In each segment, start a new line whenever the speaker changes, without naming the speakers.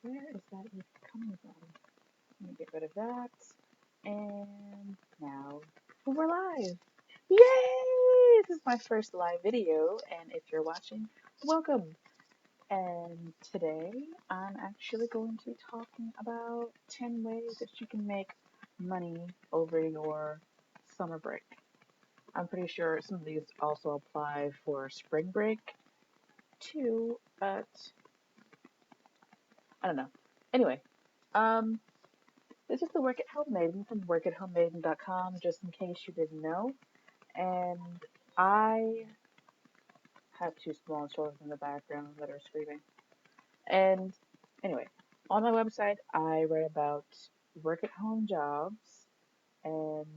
Where is that coming from? Let me get rid of that. And now we're live. Yay! This is my first live video, and if you're watching, welcome. And today I'm actually going to be talking about 10 ways that you can make money over your summer break. I'm pretty sure some of these also apply for spring break too, but I don't know. Anyway, um, this is the Work at Home Maiden from workathomemaiden.com, just in case you didn't know. And I have two small children in the background that are screaming. And anyway, on my website, I write about work at home jobs and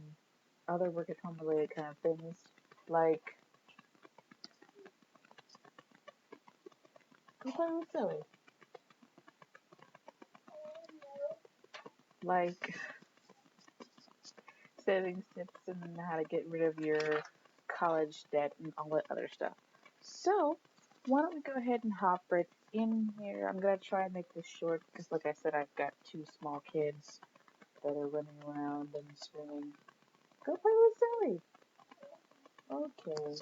other work at home related kind of things, like I'm kind of silly, like savings tips and how to get rid of your college debt and all that other stuff. So, why don't we go ahead and hop right in here? I'm gonna try and make this short because, like I said, I've got two small kids that are running around and screaming, "Go play with Zoe!" Okay.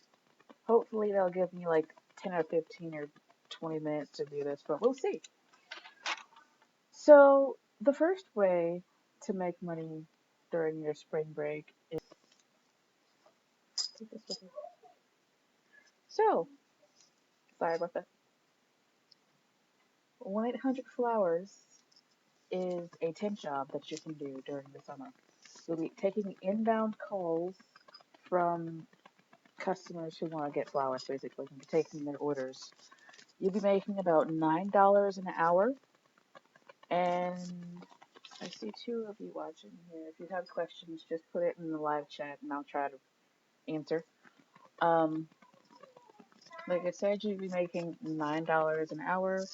Hopefully, they'll give me like 10 or 15 or 20 minutes to do this, but we'll see. So, the first way to make money during your spring break is. So, sorry about that. 1-800-Flowers is a temp job that you can do during the summer. You'll be taking inbound calls from customers who want to get flowers, basically, and taking their orders. You'll be making about $9 an hour, and I see two of you watching here. If you have questions, just put it in the live chat, and I'll try to answer. Um, like I said, you'll be making $9 an hour,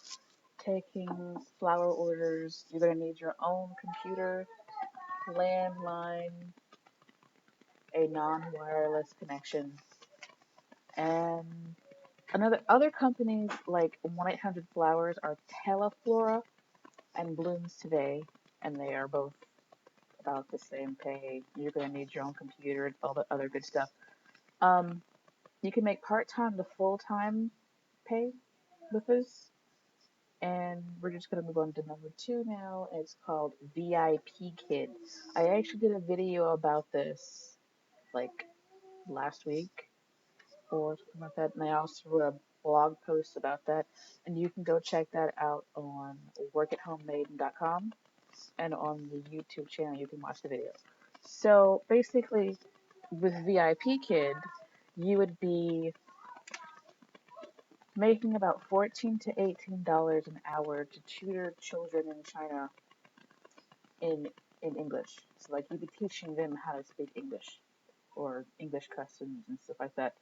taking flower orders. You're gonna need your own computer, landline, a non-wireless connection, and other companies like 1-800-Flowers are Teleflora and Blooms Today, and they are both about the same pay. You're gonna need your own computer and all the other good stuff. Um, you can make part-time to full-time pay with this, and we're just gonna move on to number two now. And it's called VIP Kid. I actually did a video about this like last week or something like that, and I also wrote a blog post about that, and you can go check that out on workathomemaiden.com, and on the YouTube channel you can watch the video. So basically, with VIP Kid, you would be making about $14 to $18 an hour to tutor children in China in English. So like you'd be teaching them how to speak English or English customs and stuff like that.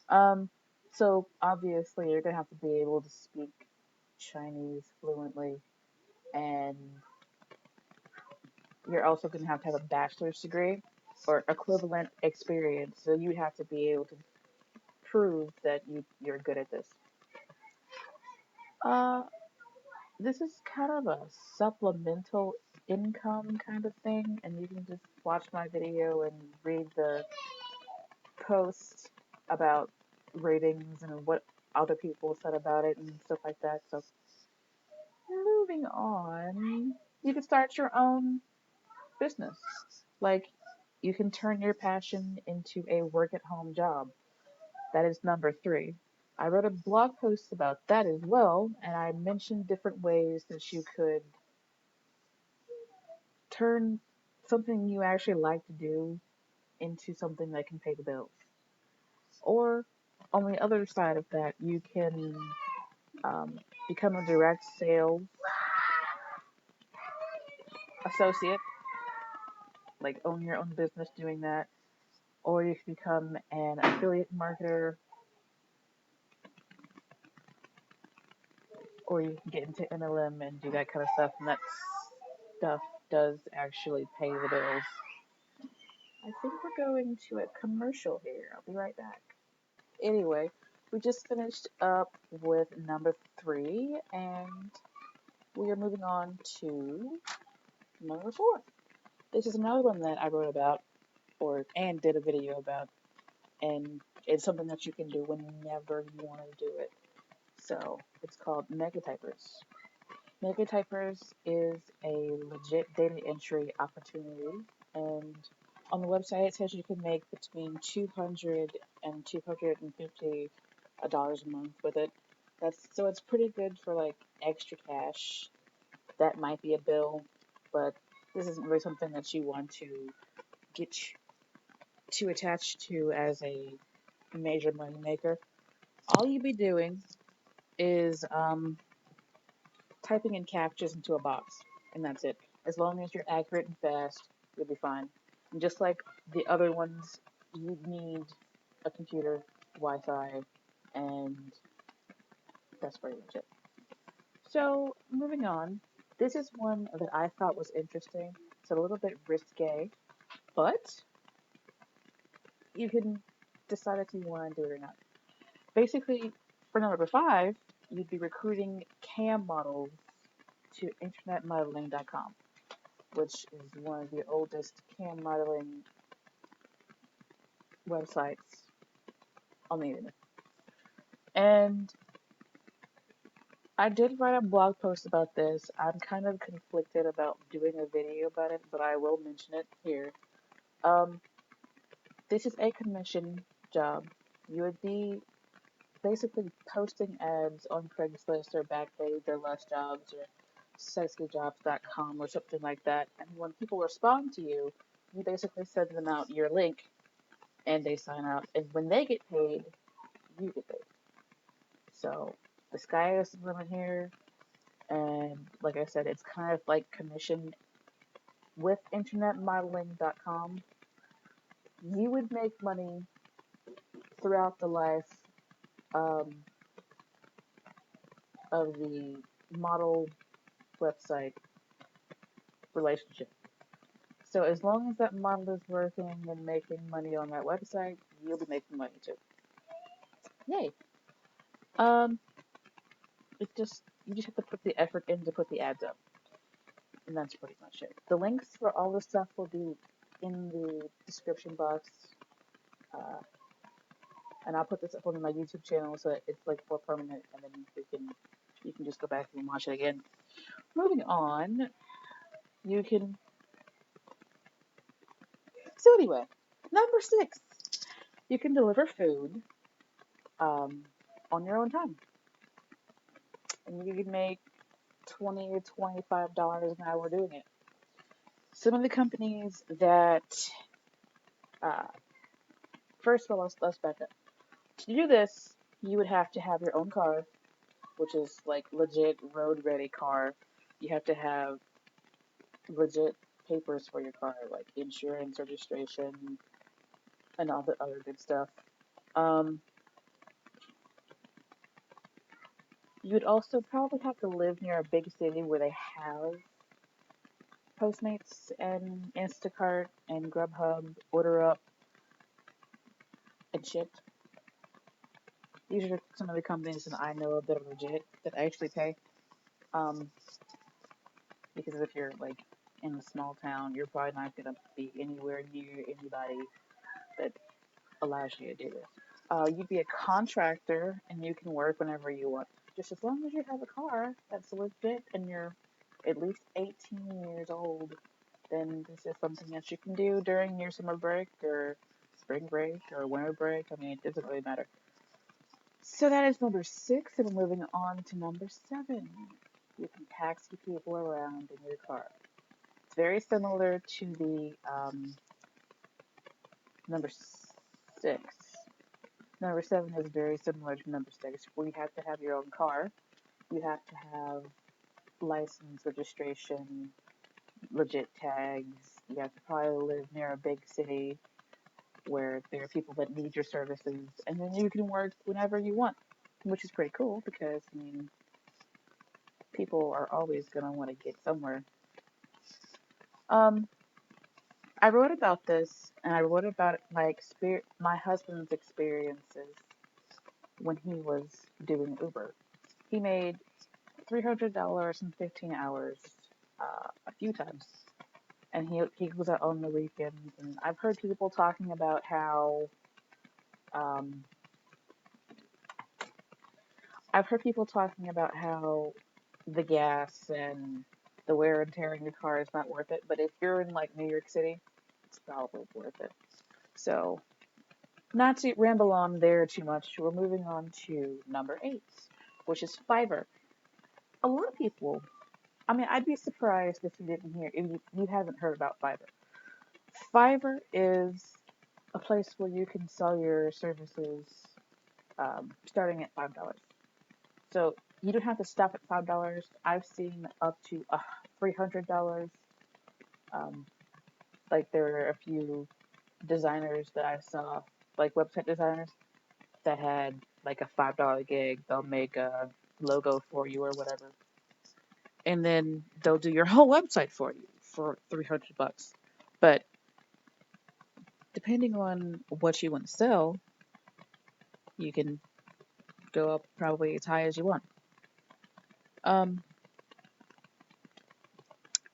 Um, so obviously you're gonna have to be able to speak Chinese fluently, and you're also gonna have to have a bachelor's degree or equivalent experience. So you have to be able to prove that you're good at this. Uh, this is kind of a supplemental income kind of thing, and you can just watch my video and read the post about ratings and what other people said about it and stuff like that. So moving on, you can start your own business. Like, you can turn your passion into a work at home job. That is number three. I wrote a blog post about that as well, and I mentioned different ways that you could turn something you actually like to do into something that can pay the bills. Or, on the other side of that, you can um, become a direct sales associate, like own your own business doing that, or you can become an affiliate marketer, or you can get into MLM and do that kind of stuff, and that stuff does actually pay the bills. I think we're going to a commercial here. I'll be right back. Anyway, we just finished up with number three, and we are moving on to number 4. This is another one that I wrote about and did a video about, and it's something that you can do whenever you want to do it. So it's called Mega Typers. Mega Typers is a legit data entry opportunity, and on the website it says you can make between $200 and $250 a month with it. It's pretty good for like extra cash. That might be a bill, but this isn't really something that you want to get too attached to as a major money maker. All you'd be doing is typing in captchas into a box, and that's it. As long as you're accurate and fast, you'll be fine. And just like the other ones, you need a computer, Wi-Fi, and that's pretty much it. So, moving on, this is one that I thought was interesting. It's a little bit risque, but you can decide if you want to do it or not. Basically, for number 5, you'd be recruiting cam models to internetmodeling.com, which is one of the oldest cam modeling websites on the internet. And I did write a blog post about this. I'm kind of conflicted about doing a video about it, but I will mention it here. Um, this is a commission job. You would be basically posting ads on Craigslist or Backpage or Less Jobs or sexyjobs.com or something like that. And when people respond to you, you basically send them out your link and they sign up. And when they get paid, you get paid. So the sky is the limit here. And like I said, it's kind of like commission with internetmodeling.com. You would make money throughout the life um, of the model website relationship. So as long as that model is working and making money on that website, you'll be making money too. Yay! Um, you just have to put the effort in to put the ads up, and that's pretty much it. The links for all this stuff will be in the description box, uh, and I'll put this up on my YouTube channel so that it's like more permanent, and then you can just go back and watch it again. Moving on, you can. So anyway, number 6, you can deliver food um, on your own time, and you can make $20 to $25 an hour doing it. Some of the companies that, uh, first of all, let's back up. To do this, you would have to have your own car, which is like legit road ready car. You have to have legit papers for your car, like insurance, registration, and all the other good stuff. Um, you would also probably have to live near a big city where they have Postmates and Instacart and Grubhub, Order Up, and shit. These are some of the companies that I know of that are legit, that actually pay. Um, because if you're like in a small town, you're probably not gonna be anywhere near anybody that allows you to do this. You'd be a contractor and you can work whenever you want. Just as long as you have a car that's legit and you're at least 18 years old, then this is something that you can do during your summer break or spring break or winter break. I mean, it doesn't really matter. So that is number 6, and we're moving on to number 7. You can taxi people around in your car. It's very similar to the number 6. Number 7 is very similar to number 6, where you have to have your own car. You have to have license, registration, legit tags. You have to probably live near a big city where there are people that need your services, and then you can work whenever you want, which is pretty cool because, I mean, people are always going to want to get somewhere. I wrote about this, and I wrote about my husband's experiences when he was doing Uber. He made $300 in 15 hours a few times. And he goes out on the weekends. And I've heard people talking about how um, the gas and the wear and tear in your car is not worth it. But if you're in like New York City, it's probably worth it. So, not to ramble on there too much, we're moving on to number 8, which is Fiverr. A lot of people, I mean, I'd be surprised if you haven't heard about Fiverr. Fiverr is a place where you can sell your services starting at $5. So you don't have to stop at $5. I've seen up to $300. Um, like there are a few designers that I saw, like website designers, that had like a $5 gig. They'll make a logo for you or whatever, and then they'll do your whole website for you for $300. But depending on what you want to sell, you can go up probably as high as you want. Um,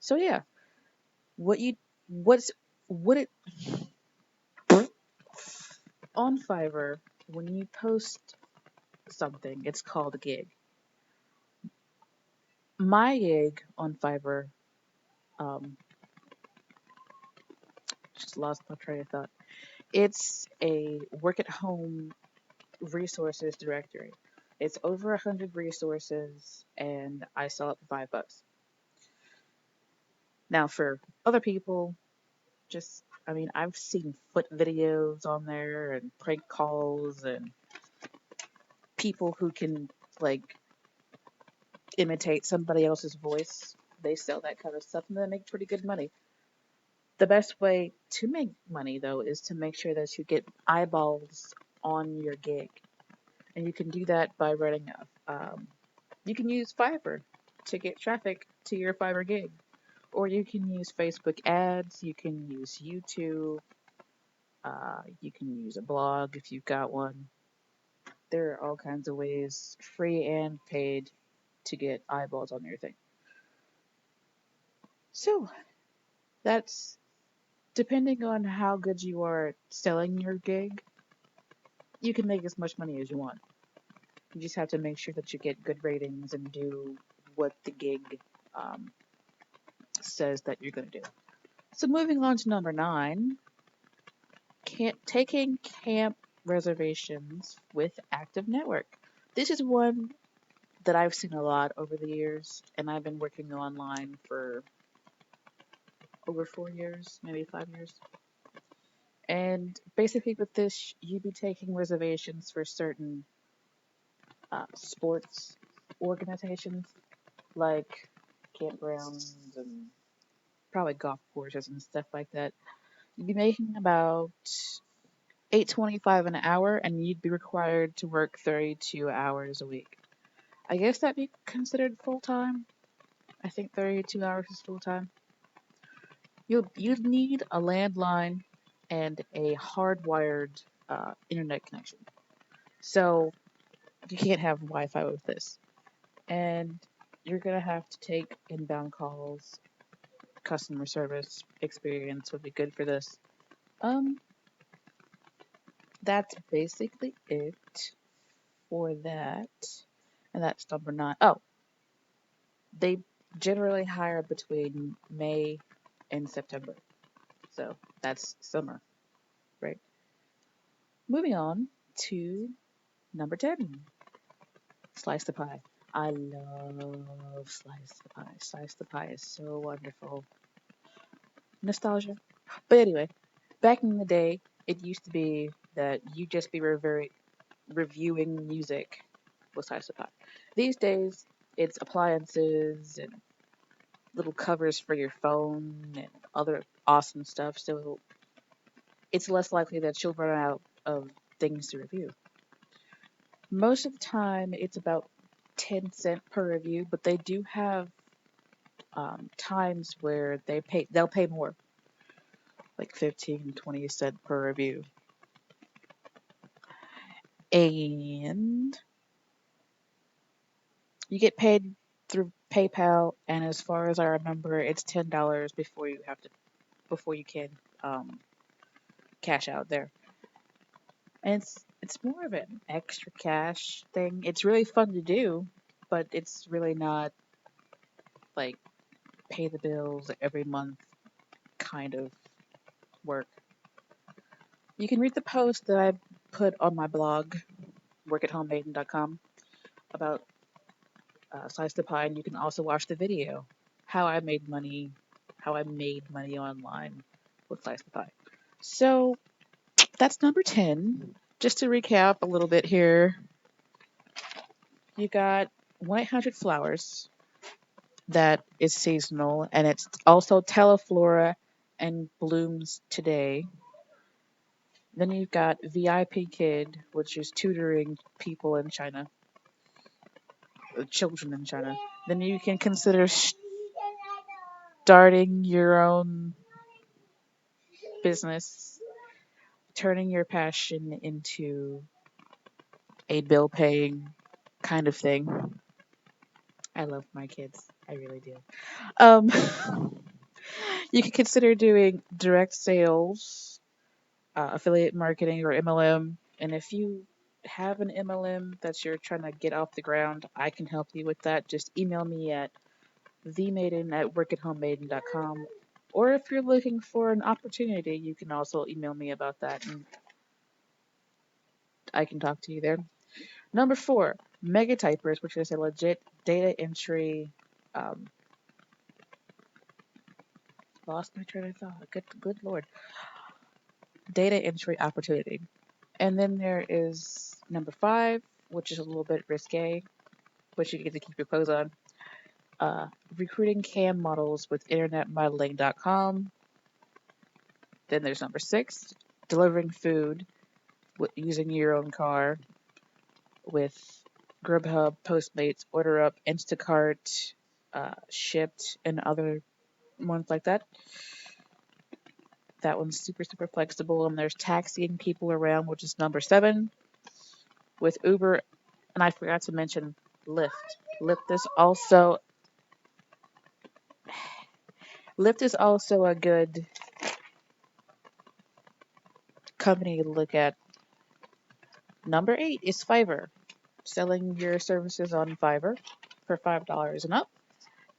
so yeah, what you what's what it on Fiverr when you post something, it's called a gig. My gig on Fiverr, um, just lost my train of thought. It's a work at home resources directory. It's over 100 resources, and I sell it for $5. Now, for other people, just I mean, I've seen foot videos on there and prank calls and people who can like imitate somebody else's voice. They sell that kind of stuff and they make pretty good money. The best way to make money though is to make sure that you get eyeballs on your gig, and you can do that by running a. You can use Fiverr to get traffic to your Fiverr gig, or you can use Facebook ads. You can use YouTube. You can use a blog if you've got one. There are all kinds of ways, free and paid, to get eyeballs on your thing. So that's depending on how good you are at selling your gig, you can make as much money as you want. You just have to make sure that you get good ratings and do what the gig um, says that you're going to do. So moving on to number 9, taking camp reservations with Active Network. This is one that I've seen a lot over the years, and I've been working online for over 4 years, maybe 5 years. And basically, with this, you'd be taking reservations for certain sports organizations like campgrounds and probably golf courses and stuff like that. You'd be making about $8.25 an hour, and you'd be required to work 32 hours a week. I guess that'd be considered full time. I think 32 hours is full time. You'd need a landline and a hardwired internet connection. So you can't have Wi-Fi with this, and you're gonna have to take inbound calls. Customer service experience would be good for this. Um, that's basically it for that, and that's number 9. Oh, they generally hire between May and September, so that's summer, right? Moving on to number 10, slice the pie. I love slice the pie. Slice the pie is so wonderful. Nostalgia. But anyway, back in the day, it used to be that you just be reviewing music with slice the pie. These days, it's appliances and little covers for your phone and other awesome stuff. So it's less likely that you'll run out of things to review. Most of the time, it's about 10 cents per review, but they do have times where they'll pay more, like 15, 20 cents per review. And you get paid. through PayPal, and as far as I remember, it's $10 before you can um, cash out there. And it's more of an extra cash thing. It's really fun to do, but it's really not like pay the bills every month kind of work. You can read the post that I put on my blog, workathomemaiden.com, about Slice the Pie, and you can also watch the video, how I made money, how I made money online with Slice the Pie. So that's number 10. Just to recap a little bit here, you got 1-800 Flowers that is seasonal, and it's also teleflora and blooms today. Then you've got VIP Kid, which is tutoring people in China, children in China. Then you can consider starting your own business, turning your passion into a bill paying kind of thing. I love my kids. I really do. Um, you can consider doing direct sales, affiliate marketing, or MLM. And if you have an MLM that you're trying to get off the ground, I can help you with that. Just email me at themaiden@workathomemaiden.com. Or if you're looking for an opportunity, you can also email me about that and I can talk to you there. Number 4, Mega Typers, which is a legit data entry. Um, Lost my train of thought. Good lord. Data entry opportunity. And then there is number 5, which is a little bit risque, but you get to keep your clothes on. Recruiting cam models with internetmodeling.com. Then there's number 6, delivering food using your own car with Grubhub, Postmates, OrderUp, Instacart, Shipped, and other ones like that. That one's super, super flexible. And there's taxiing people around, which is number 7, with Uber. And I forgot to mention Lyft. Lyft is also Lyft is also a good company to look at. Number 8 is Fiverr, selling your services on Fiverr for $5 and up.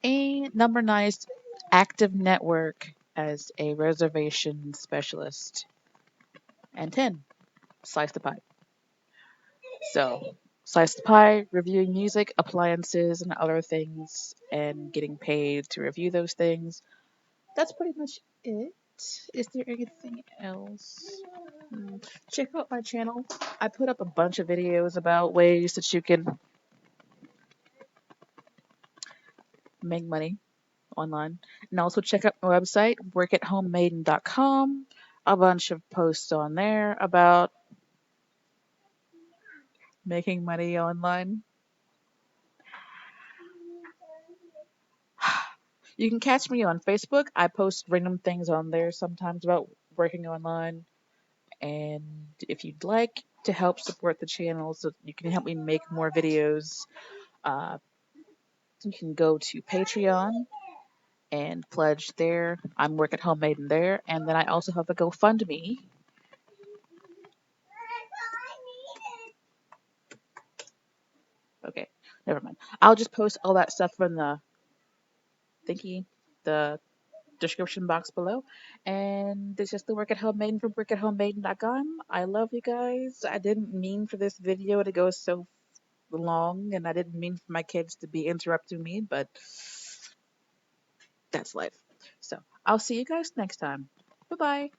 And number 9 is Active Network as a reservation specialist. And 10, Slice the Pie. So, Slice the Pie, reviewing music, appliances, and other things, and getting paid to review those things. That's pretty much it. Is there anything else? Check out my channel. I put up a bunch of videos about ways that you can make money online. And also check out my website, workathomemaiden.com. A bunch of posts on there about making money online. You can catch me on Facebook. I post random things on there sometimes about working online. And if you'd like to help support the channel so you can help me make more videos, uh, you can go to Patreon and pledge there. I'm Work at Home Maiden there. And then I also have a GoFundMe. Okay, never mind. I'll just post all that stuff from the thingy, the description box below. And this is the Work at Home Maiden from workathomemaiden.com. I love you guys. I didn't mean for this video to go so long, and I didn't mean for my kids to be interrupting me, but that's life. So I'll see you guys next time. Bye bye.